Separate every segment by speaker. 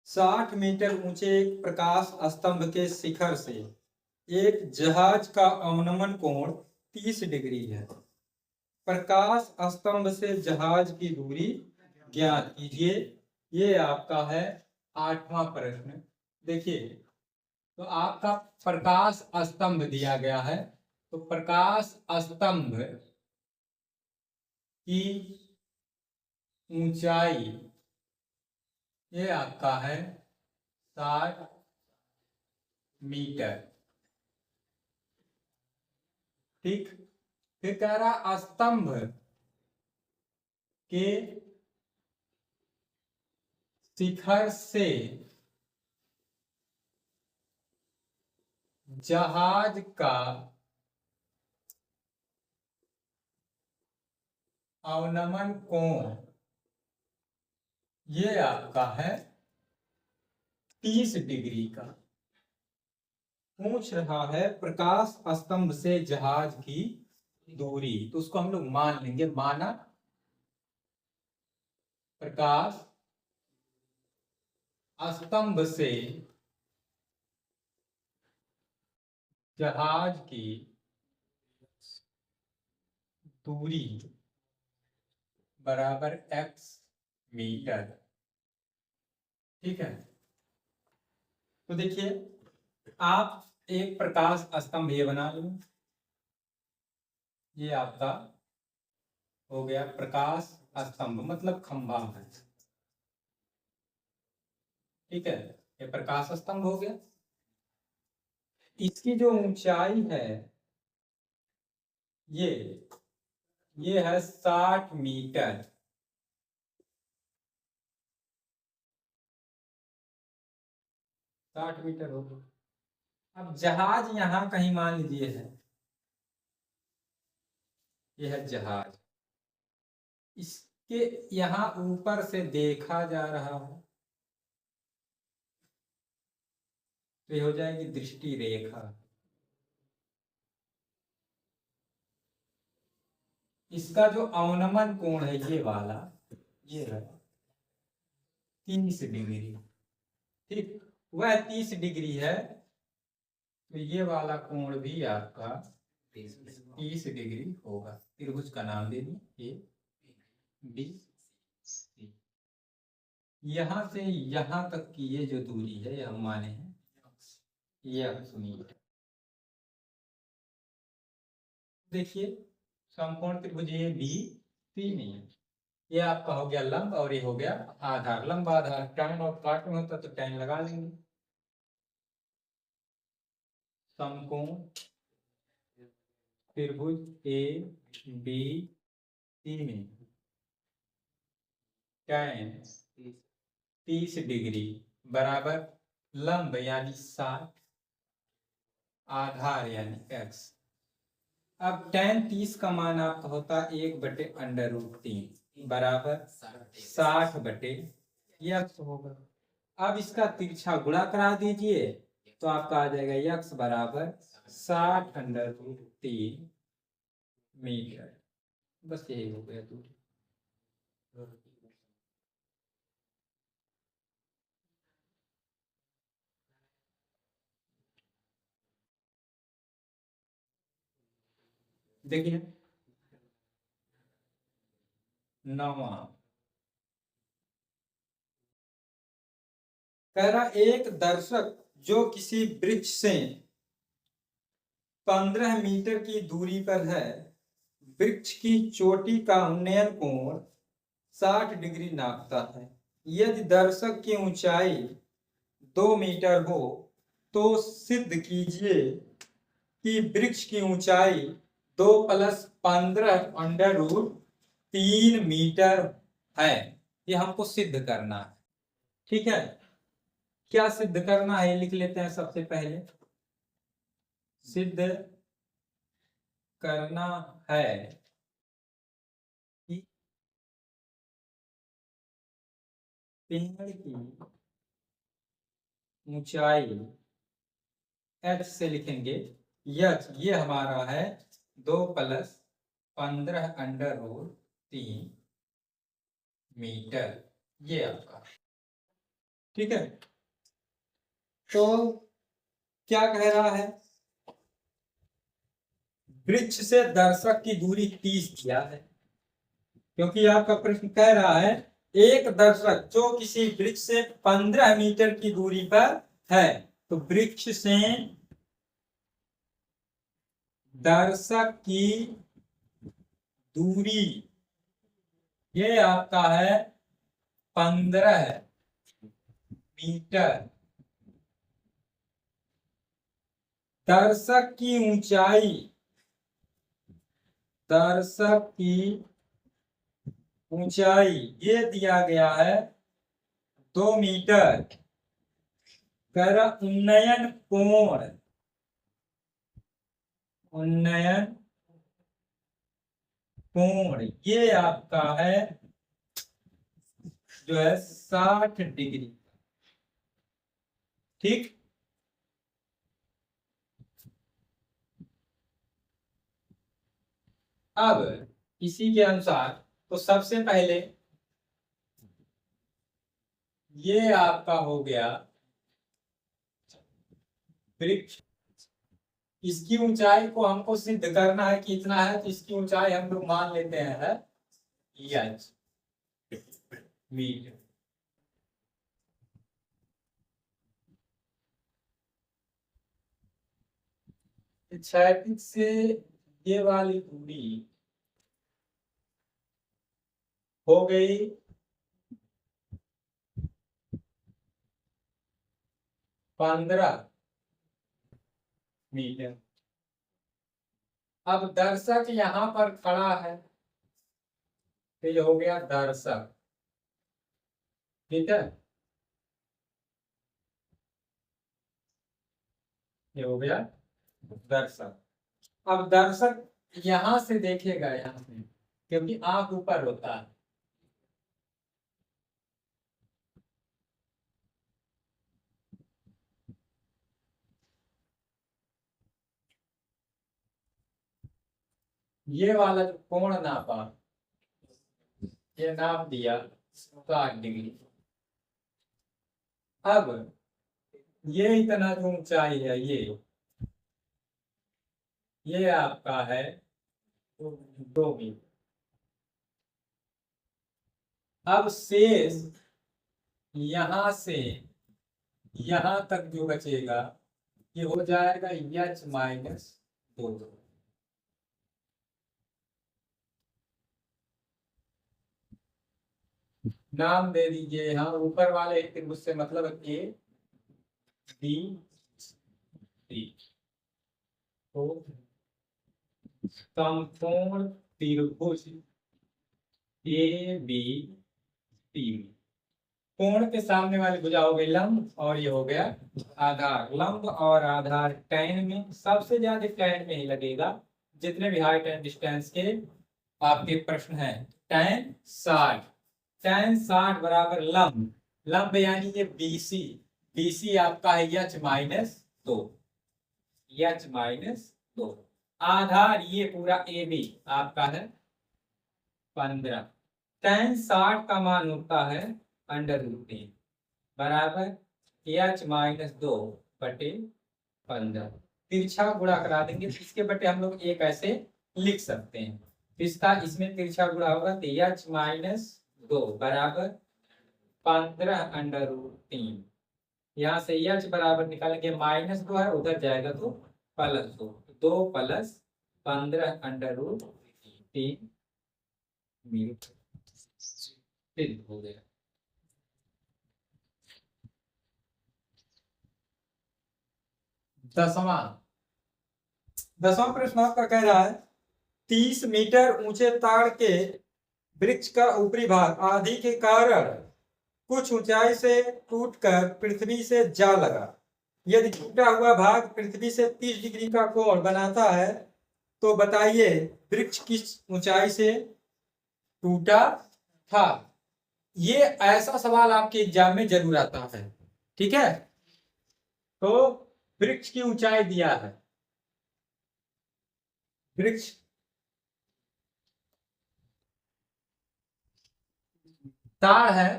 Speaker 1: 60 metre ऊंचे एक प्रकाश स्तंभ के शिखर से एक जहाज का अवनमन कोण 30 डिग्री है। प्रकाश स्तंभ से जहाज की दूरी ज्ञात कीजिए। ये आपका है 8वां प्रश्न। देखिए, तो आपका प्रकाश स्तंभ दिया गया है, तो प्रकाश स्तंभ की ऊंचाई ये आपका है 60 मीटर। ठीक, फिर कह रहा स्तंभ के शिखर से जहाज का अवनमन कोण ये आपका है 30 डिग्री का। पूछ रहा है प्रकाश स्तंभ से जहाज की दूरी, तो उसको हम लोग मान लेंगे। माना प्रकाश स्तंभ से जहाज की दूरी बराबर x मीटर। ठीक है, तो देखिए आप एक प्रकाश स्तंभ ये बना लो। ये आपका हो गया प्रकाश स्तंभ, मतलब खंभा है। ठीक है, ये प्रकाश स्तंभ हो गया। इसकी जो ऊंचाई है ये है 60 मीटर। 60 मीटर हो गया। अब जहाज यहां कहीं मान लीजिए है, ये है जहाज, इसके यहां ऊपर से देखा जा रहा है, तो ये हो जाएगी दृष्टि रेखा। इसका जो अवनमन कोण है ये वाला, ये है 30 डिग्री। ठीक, वह 30 डिग्री है, तो ये वाला कोण भी आपका 30 डिग्री होगा। त्रिभुज का नाम दे दिए ए बी सी। यहां से यहां तक की ये जो दूरी है ये हम माने हैं ये x मीटर। देखिए समकोण त्रिभुज ए बी सी में ये आपका हो गया लंब और ये हो गया आधार। लंब आधार tan और काट में होता तो tan लगा लेंगे। समकोण त्रिभुज ए बी सी में tan 30 डिग्री बराबर लंब यानी 60, आधार यानी x। अब tan 30 का मान आपका होता है 1/√3 बराबर 60/x होगा। अब इसका तिरछा गुणा करा दीजिए तो आपका आ जाएगा x बराबर 60√3 मीटर। बस यही हो गया दूरी। देखिए 9वां कह रहा एक दर्शक जो किसी वृक्ष से 15 मीटर की दूरी पर है, वृक्ष की चोटी का उन्नयन कोण 60 डिग्री नापता है। यदि दर्शक की ऊंचाई 2 मीटर हो तो सिद्ध कीजिए कि वृक्ष की ऊंचाई 2 + 15√3 मीटर है। ये हमको सिद्ध करना है। ठीक है, क्या सिद्ध करना है लिख लेते हैं। सबसे पहले सिद्ध करना है कि पेड़ की ऊंचाई h से लिखेंगे h, ये हमारा है 2 + 15√3 मीटर। ये आपका ठीक है, तो क्या कह रहा है, वृक्ष से दर्शक की दूरी 30 दिया है, क्योंकि आपका प्रश्न कह रहा है एक दर्शक जो किसी वृक्ष से 15 मीटर की दूरी पर है, तो वृक्ष से दर्शक की दूरी ये आपका है 15 मीटर। दर्शक की ऊंचाई, दर्शक की ऊंचाई ये दिया गया है 2 मीटर। कर उन्नयन कोण, उन्नयन कोण ये आपका है जो है 60 डिग्री। ठीक, अब इसी के अनुसार तो सबसे पहले ये आपका हो गया वृक्ष, इसकी ऊंचाई को हमको सिद्ध करना है कि इतना है, तो इसकी ऊंचाई हम लोग मान लेते हैं एच मीटर। क्षैतिज से ये वाली दूरी हो गई 15 मीटर। अब दर्शक यहां पर खड़ा है, तो ये हो गया दर्शक। ठीक है, ये हो गया दर्शक। अब दर्शक यहां से देखेगा, यहां से, क्योंकि आंख ऊपर होता है। ये वाला जो कोण नापा, ये नाप दिया 60 डिग्री। अब ये इतना जो ऊंचाई है ये आपका है 2 मीटर। अब शेष यहां से यहां तक जो बचेगा ये हो जाएगा एच माइनस 2। नाम दे दीजिए यहाँ ऊपर वाले त्रिभुज से मतलब ए बी सी, तो समकोण त्रिभुज ए बी सी, कोण के सामने वाली भुजा हो गई लंब और ये हो गया आधार। लंब और आधार टैन में सबसे ज्यादा टैन में ही लगेगा, जितने भी हाइट एंड डिस्टेंस के आपके प्रश्न हैं। टैन 60, टैन 60 बराबर लंब, लंब यानी ये बीसी, बीसी आपका है एच माइनस 2, एच माइनस 2। आधार ये पूरा ए बी आपका है 15। टैन 60 का मान होता है √3 बराबर एच माइनस 2 बटे 15। तिरछा गुणा करा देंगे, इसके बटे हम लोग एक ऐसे लिख सकते हैं। इसका इसमें तिरछा गुणा होगा तो एच माइनस 2 बराबर 15√3। यहाँ से एच बराबर निकालेंगे -2 है, उधर जाएगा तो +2, 2 + 15√3 मीटर हो गया। दसवां प्रश्न आपका कह रहा है 30 मीटर ऊंचे ताड़ के वृक्ष का ऊपरी भाग आंधी के कारण कुछ ऊंचाई से टूटकर पृथ्वी से जा लगा। यदि टूटा हुआ भाग पृथ्वी से 30 डिग्री का कोण बनाता है तो बताइए वृक्ष किस ऊंचाई से टूटा था। ये ऐसा सवाल आपके एग्जाम में जरूर आता है। ठीक है, तो वृक्ष की ऊंचाई दिया है, वृक्ष ताड़ है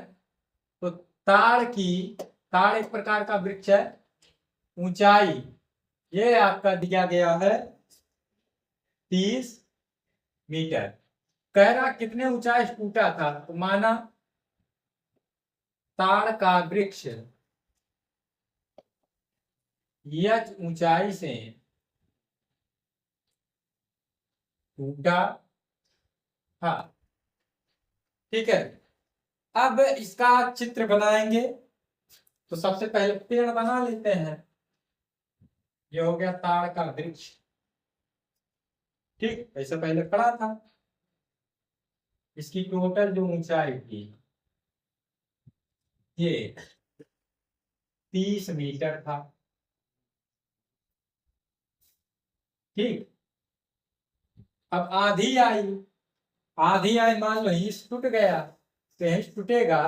Speaker 1: तो ताड़ की ताड़ एक प्रकार का वृक्ष है। ऊंचाई ये आपका दिया गया है 30 मीटर। कह रहा कितने ऊंचाई से टूटा था, तो माना ताड़ का वृक्ष यह ऊंचाई से टूटा। हाँ ठीक है। अब इसका चित्र बनाएंगे, तो सबसे पहले पेड़ बना लेते हैं। ये हो गया ताड़ का वृक्ष, ठीक, ऐसे पहले खड़ा था। इसकी टोटल जो ऊंचाई थी ये 30 मीटर था, ठीक। अब आधी आई, आधी आई मान लो हिस्स टूट गया, तो हिस्स टूटेगा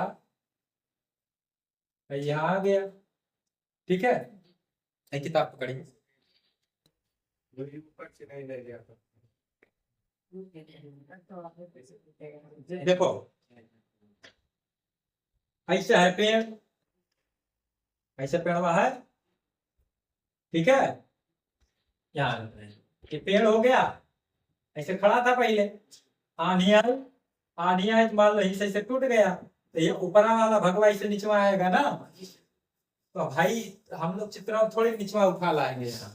Speaker 1: यहाँ आ गया, ठीक है। एक किताब पकड़िए, ऊपर से नहीं ले लिया था। देखो ऐसा है पेड़, ऐसा पेड़ वहां है, ठीक है। यहाँ ये पेड़ हो गया, ऐसे खड़ा था पहले, आंधी आई, आंधी आई तो मान लो हिस्से से टूट गया, तो ये ऊपर वाला भगवा इसे निचवा आएगा ना। तो भाई हम लोग चित्र थोड़ी निचवा उठा लाएंगे यहाँ,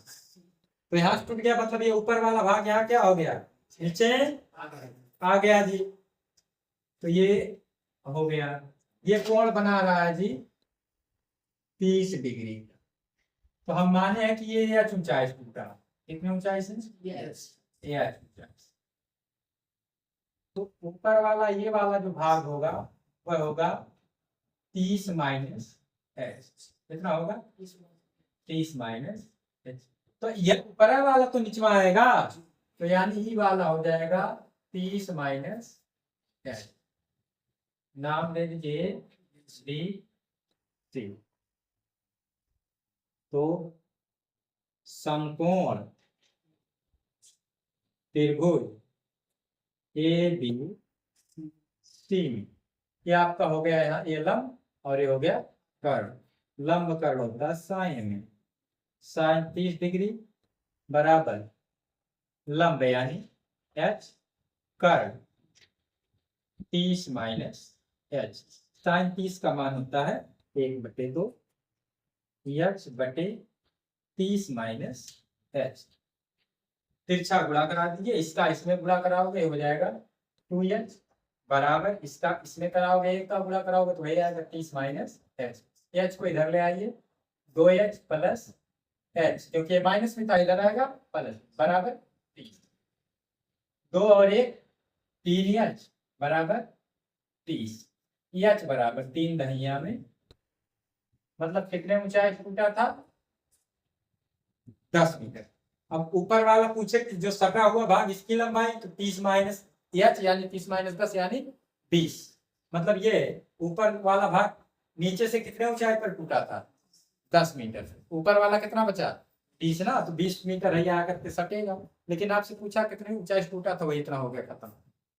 Speaker 1: तो यहाँ से टूट गया, मतलब ये ऊपर वाला भाग यहाँ क्या हो गया, नीचे आ गया जी। तो ये हो गया, ये कोण बना रहा है जी 30 डिग्री। तो हम माने हैं कि ये यह ऊंचाई से टूटा, कितनी ऊंचाई से, यह तो ऊपर वाला ये वाला जो भाग होगा वह होगा 30 माइनस एच। कितना होगा 30 माइनस एच। तो ये ऊपर वाला तो निचवा आएगा, तो यानी ये वाला हो जाएगा 30 माइनस एच। नाम दे दीजिए डी सी। तो समकोण त्रिभुज ए बी सी में ये आपका हो गया यहाँ, ये लंब और ये हो गया कर्ण। लंब कर्ण होता है साइन में, साइन 30 डिग्री बराबर लंब यानी एच, कर्ण 30 माइनस एच। साइन 30 का मान होता है 1/2, एच बटे 30 माइनस एच। तिरछा गुणा करा दीजिए, इसका इसमें गुणा कराओगे हो जाएगा 2h बराबर इसका इसमें कराओगे, एक का गुणा कराओगे तो वही आएगा 30 माइनस एच। एच को इधर ले आइए, 2h प्लस एच, क्योंकि माइनस में था इधर आएगा प्लस, बराबर 30। 2 और 1 3h बराबर 30, एच बराबर 3 दहिया में, मतलब कितने ऊंचाई टूटा था 10 मीटर। अब ऊपर वाला पूछे कि जो सटा हुआ भाग इसकी लंबाई, तो 30 माइनस एच यानी 30 माइनस 10 यानी 20। मतलब ये ऊपर वाला भाग नीचे से कितने ऊंचाई पर टूटा था 10 मीटर से, ऊपर वाला कितना बचा 20 ना, तो 20 मीटर है आकर के सटेगा। लेकिन आपसे पूछा कितने ऊंचाई से टूटा था, वही इतना हो गया, खत्म।